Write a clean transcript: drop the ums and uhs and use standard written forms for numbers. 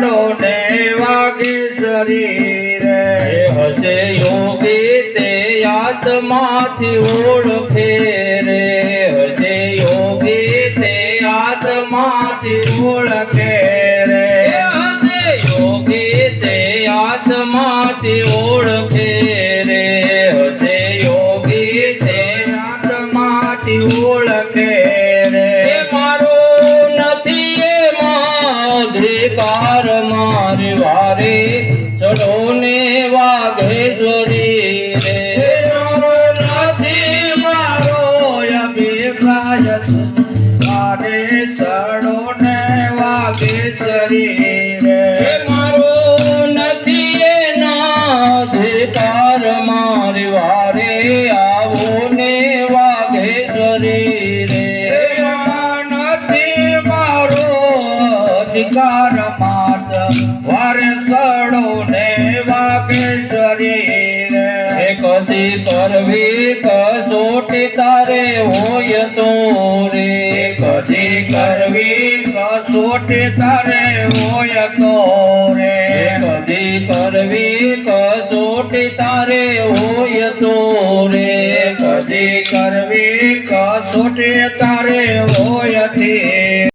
સડો ને વાગે શરીરે હશે યોગી તે આત્માથી ઓળખે રે હશે યોગી તે આત્માથી ઓળખે રે હશે યોગી તે આત્માથી ઓળખે રે હશે યોગી તે આત્માથી ઓળખે રે મારો નથી એમાં અધિકાર મારે વારે ચડો ને વાઘેશ્વરી રે મારો નથી મારો અભિપ્રાય વારે સડો ને વાગે શરીરે મારો નથી એના અધિકાર મારે વારે આવો ને વાઘેશ્વરી રે નથી મારો અધિકાર માત વારે સડો ને વાગે શરીરે કદી કરવી કસોટી તારે હોય તો રે કદી કરવી કસોટી તારે હોય તો રે કદી કરવી કસોટી તારે હોય તો રે કદી કરવી કસોટી તારે હોય થી